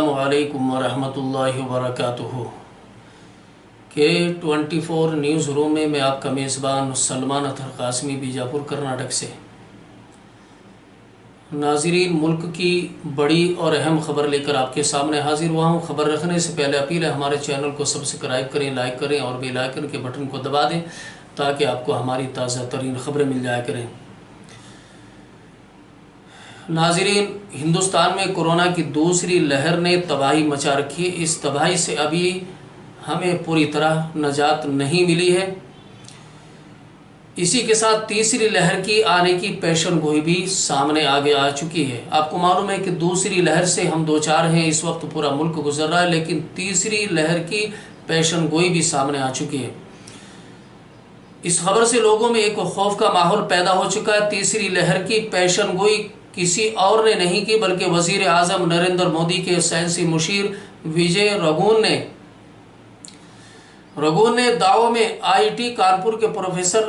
अस्सलामुअलैकुम वरहमतुल्लाहि वबरकातुहू के 24 न्यूज़ रूम में मैं आपका मेज़बान सलमान अतहर कासमी बीजापुर कर्नाटक से। नाज़रीन, मुल्क की बड़ी और अहम ख़बर लेकर आपके सामने हाजिर हुआ हूँ। ख़बर रखने से पहले अपील है, हमारे चैनल को सब्सक्राइब करें, लाइक करें और बेल आइकन के बटन को दबा दें ताकि आपको हमारी ताज़ा तरीन ख़बरें मिल जाया करें। नाज़रीन, हिंदुस्तान में कोरोना की दूसरी लहर ने तबाही मचा रखी है। इस तबाही से अभी हमें पूरी तरह निजात नहीं मिली है। इसी के साथ तीसरी लहर की आने की पेशन गोई भी सामने आगे आ चुकी है। आपको मालूम है कि दूसरी लहर से हम दो चार हैं, इस वक्त पूरा मुल्क गुजर रहा है, लेकिन तीसरी लहर की पेशन गोई भी सामने आ चुकी है। इस खबर से लोगों में एक खौफ का माहौल पैदा हो चुका है। तीसरी लहर की पेशन गोई किसी और ने नहीं की बल्कि वजीर आजम नरेंद्र मोदी के साइंसी मुशीर विजय रघुन ने दावों में आईआईटी कानपुर के प्रोफेसर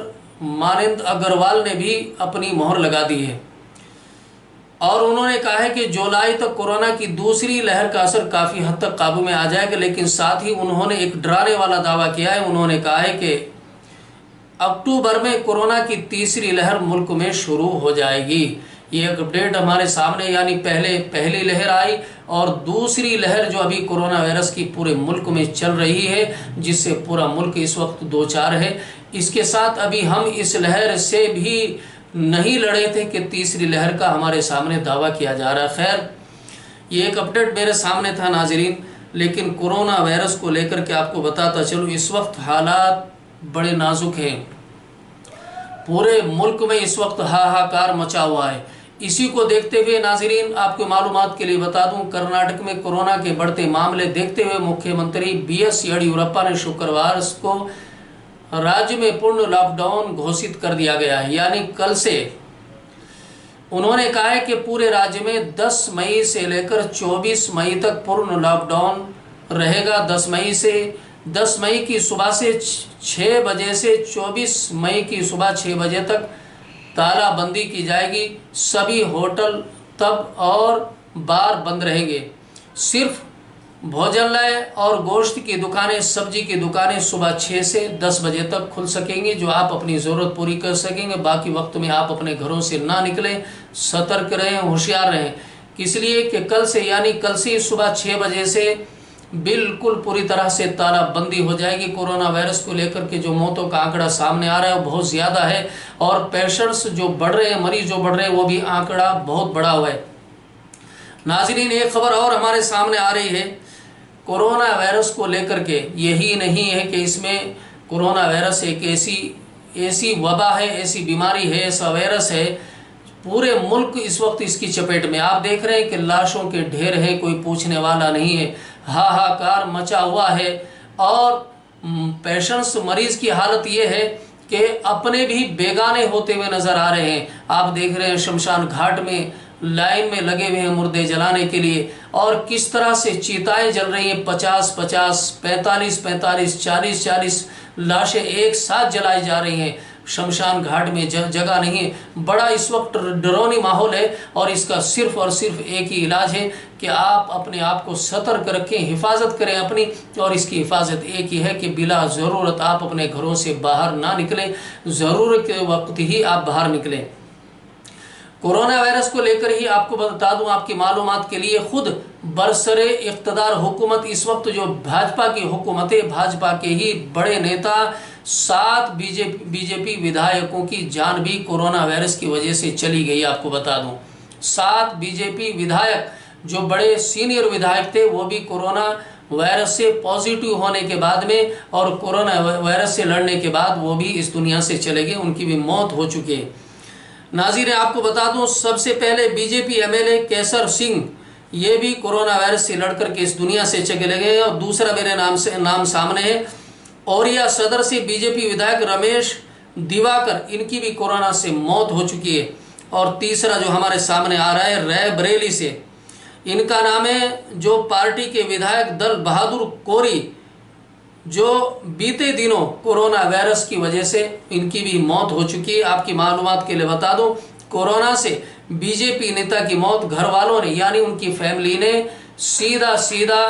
मानंद अग्रवाल ने भी अपनी मोहर लगा दी है और उन्होंने कहा है कि जुलाई तक कोरोना की दूसरी लहर का असर काफ़ी हद तक काबू में आ जाएगा। लेकिन साथ ही उन्होंने एक डराने वाला दावा किया है। उन्होंने कहा है कि अक्टूबर में कोरोना की तीसरी लहर मुल्क में शुरू हो जाएगी। ये एक अपडेट हमारे सामने, यानी पहली लहर आई और दूसरी लहर जो अभी कोरोना वायरस की पूरे मुल्क में चल रही है, जिससे पूरा मुल्क इस वक्त दो चार है। इसके साथ अभी हम इस लहर से भी नहीं लड़े थे कि तीसरी लहर का हमारे सामने दावा किया जा रहा है। खैर, ये एक अपडेट मेरे सामने था नाजरीन, लेकिन कोरोना वायरस को लेकर के आपको बताता चलूँ, इस वक्त हालात बड़े नाजुक हैं। पूरे मुल्क में इस वक्त हाहाकार मचा हुआ है। इसी को देखते हुए नाजरीन, आपको मालूमात के लिए बता दूं, कर्नाटक में कोरोना के बढ़ते मामले देखते हुए मुख्यमंत्री बीएस येडियुरप्पा ने शुक्रवार को राज्य में पूर्ण लॉकडाउन घोषित कर दिया गया है, यानी कल से। उन्होंने कहा है कि पूरे राज्य में 10 मई से लेकर 24 मई तक पूर्ण लॉकडाउन रहेगा। 10 मई की सुबह से 6 बजे से 24 मई की सुबह 6 बजे तक तालाबंदी की जाएगी। सभी होटल तब और बार बंद रहेंगे। सिर्फ भोजनालय और गोश्त की दुकानें, सब्जी की दुकानें सुबह 6 से 10 बजे तक खुल सकेंगी, जो आप अपनी ज़रूरत पूरी कर सकेंगे। बाकी वक्त में आप अपने घरों से ना निकलें, सतर्क रहें, होशियार रहें। इसलिए कि कल से, यानी कल से सुबह 6 बजे से बिल्कुल पूरी तरह से तालाबंदी हो जाएगी। कोरोना वायरस को लेकर के जो मौतों का आंकड़ा सामने आ रहा है वो बहुत ज़्यादा है और पेशेंट्स जो बढ़ रहे हैं, मरीज जो बढ़ रहे हैं, वो भी आंकड़ा बहुत बड़ा हुआ है। नाज़रीन, एक खबर और हमारे सामने आ रही है कोरोना वायरस को लेकर के। यही नहीं है कि इसमें कोरोना वायरस एक ऐसी वबा है, ऐसी बीमारी है, ऐसा वायरस है, पूरे मुल्क इस वक्त इसकी चपेट में। आप देख रहे हैं कि लाशों के ढेर है, कोई पूछने वाला नहीं है, हाहाकार मचा हुआ है। और पेशेंट्स, मरीज की हालत ये है कि अपने भी बेगाने होते हुए नजर आ रहे हैं। आप देख रहे हैं शमशान घाट में लाइन में लगे हुए हैं मुर्दे जलाने के लिए, और किस तरह से चिताएं जल रही हैं। 50-50, 45-45, 40-40 लाशें एक साथ जलाई जा रही हैं। शमशान घाट में जगह नहीं है। बड़ा इस वक्त डरावनी माहौल है और इसका सिर्फ और सिर्फ एक ही इलाज है कि आप अपने आप को सतर्क रखें, हिफाजत करें अपनी। और इसकी हिफाजत एक ही है कि बिला ज़रूरत आप अपने घरों से बाहर ना निकलें, ज़रूरत के वक्त ही आप बाहर निकलें। कोरोना वायरस को लेकर ही आपको बता दूं, आपकी मालूमात के लिए, खुद बरसरे इख्तदार हुकूमत इस वक्त जो भाजपा की हुकूमत है, भाजपा के ही बड़े नेता, 7 बीजेपी विधायकों की जान भी कोरोना वायरस की वजह से चली गई। आपको बता दूं, 7 बीजेपी विधायक जो बड़े सीनियर विधायक थे, वो भी कोरोना वायरस से पॉजिटिव होने के बाद में और कोरोना वायरस से लड़ने के बाद वो भी इस दुनिया से चले गए, उनकी भी मौत हो चुकी है। नाज़रीन, आपको बता दूं, सबसे पहले बीजेपी एमएलए केसर सिंह, ये भी कोरोना वायरस से लड़कर के इस दुनिया से चले गए। और दूसरा मेरे नाम सामने है, औरिया सदर से बीजेपी विधायक रमेश दिवाकर, इनकी भी कोरोना से मौत हो चुकी है। और तीसरा जो हमारे सामने आ रहा है रायबरेली से, इनका नाम है जो पार्टी के विधायक दल बहादुर कोरी, जो बीते दिनों कोरोना वायरस की वजह से इनकी भी मौत हो चुकी है। आपकी मालूमात के लिए बता दूं, कोरोना से बीजेपी नेता की मौत घर वालों ने, यानी उनकी फैमिली ने सीधा सीधा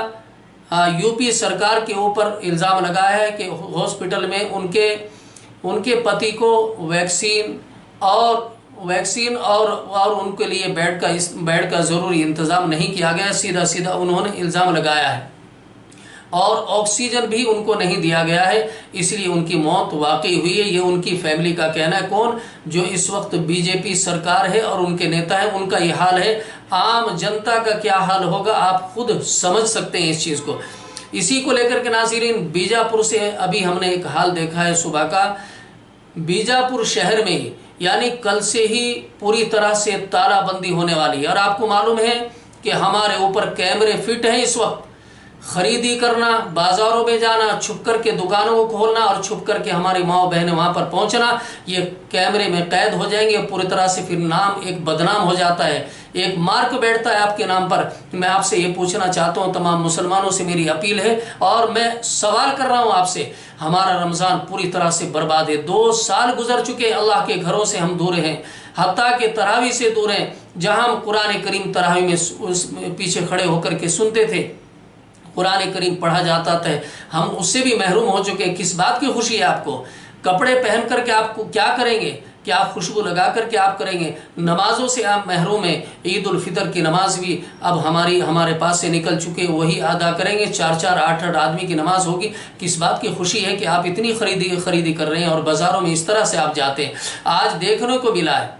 यूपी सरकार के ऊपर इल्ज़ाम लगाया है कि हॉस्पिटल में उनके पति को वैक्सीन और उनके लिए बेड का ज़रूरी इंतज़ाम नहीं किया गया। सीधा सीधा उन्होंने इल्ज़ाम लगाया है और ऑक्सीजन भी उनको नहीं दिया गया है, इसलिए उनकी मौत वाकई हुई है। ये उनकी फैमिली का कहना है। कौन? जो इस वक्त बीजेपी सरकार है और उनके नेता हैं, उनका ये हाल है। आम जनता का क्या हाल होगा आप खुद समझ सकते हैं इस चीज़ को। इसी को लेकर के नाज़रीन, बीजापुर से अभी हमने एक हाल देखा है सुबह का। बीजापुर शहर में यानी कल से ही पूरी तरह से तालाबंदी होने वाली है और आपको मालूम है कि हमारे ऊपर कैमरे फिट हैं इस वक्त। खरीदी करना, बाजारों में जाना, छुप करके दुकानों को खोलना और छुप करके हमारी माँ बहनें वहाँ पर पहुँचना, ये कैमरे में कैद हो जाएंगे। पूरी तरह से फिर नाम एक बदनाम हो जाता है, एक मार्क बैठता है आपके नाम पर। मैं आपसे ये पूछना चाहता हूँ, तमाम मुसलमानों से मेरी अपील है और मैं सवाल कर रहा हूँ आपसे, हमारा रमज़ान पूरी तरह से बर्बाद है। 2 साल गुजर चुके, अल्लाह के घरों से हम दूर हैं, हत्ता के तरावी से दूर हैं, जहाँ हम कुरान करीम तरावी में पीछे खड़े होकर के सुनते थे, कुरान करीम पढ़ा जाता था, हम उससे भी महरूम हो चुके हैं। किस बात की खुशी है आपको? कपड़े पहन करके आपको क्या करेंगे? क्या आप खुशबू लगा करके आप करेंगे? नमाजों से आप महरूम हैं। ईद उल फितर की नमाज भी अब हमारे पास से निकल चुके, वही अदा करेंगे। 4-4, 8-8 आदमी की नमाज होगी। किस बात की खुशी है कि आप इतनी खरीदी कर रहे हैं और बाज़ारों में इस तरह से आप जाते हैं। आज देखने को मिला है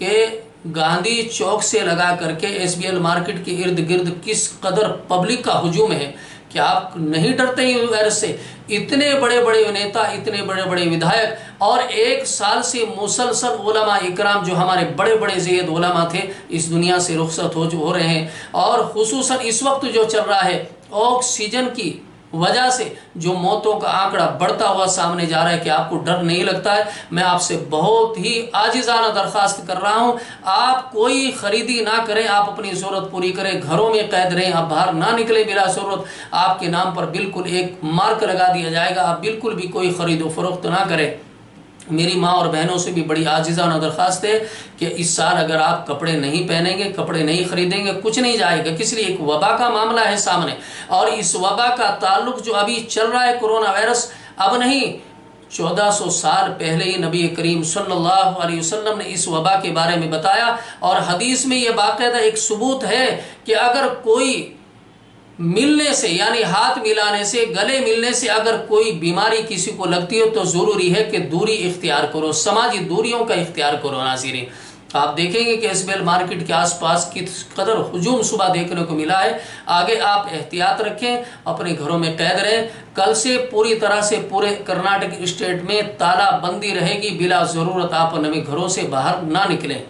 कि गांधी चौक से लगा करके SBL मार्केट के इर्द गिर्द किस कदर पब्लिक का हुजूम है। क्या आप नहीं डरते हैं वायरस से? इतने बड़े बड़े नेता, इतने बड़े बड़े विधायक और 1 साल से मुसलसल उलमा इकराम जो हमारे बड़े बड़े ज़ैद उलमा थे, इस दुनिया से रुखसत हो रहे हैं। और खुसूसन इस वक्त जो चल रहा है, ऑक्सीजन की वजह से जो मौतों का आंकड़ा बढ़ता हुआ सामने जा रहा है, कि आपको डर नहीं लगता है? मैं आपसे बहुत ही आजिज़ाना दरख्वास्त कर रहा हूं, आप कोई खरीदी ना करें, आप अपनी ज़रूरत पूरी करें, घरों में कैद रहें, आप बाहर ना निकलें बिला ज़रूरत। आपके नाम पर बिल्कुल एक मार्क लगा दिया जाएगा, आप बिल्कुल भी कोई खरीदो फरोख्त ना करें। मेरी माँ और बहनों से भी बड़ी आजिज़ाना दरख्वास्त है कि इस साल अगर आप कपड़े नहीं पहनेंगे, कपड़े नहीं खरीदेंगे, कुछ नहीं जाएगा। किस लिए? एक वबा का मामला है सामने और इस वबा का ताल्लुक जो अभी चल रहा है, कोरोना वायरस, अब नहीं 1400 साल पहले ही नबी करीम सल्लल्लाहु अलैहि वसल्लम ने इस वबा के बारे में बताया और हदीस में यह बाकायदा एक सबूत है कि अगर कोई मिलने से यानी हाथ मिलाने से, गले मिलने से अगर कोई बीमारी किसी को लगती हो तो ज़रूरी है कि दूरी इख्तियार करो, समाजी दूरियों का इख्तियार करो। नाज़रीन, आप देखेंगे कि SBL मार्केट के आसपास किस कदर हुजूम सुबह देखने को मिला है। आगे आप एहतियात रखें, अपने घरों में कैद रहें। कल से पूरी तरह से पूरे कर्नाटक स्टेट में तालाबंदी रहेगी, बिला ज़रूरत आप अपने घरों से बाहर ना निकलें।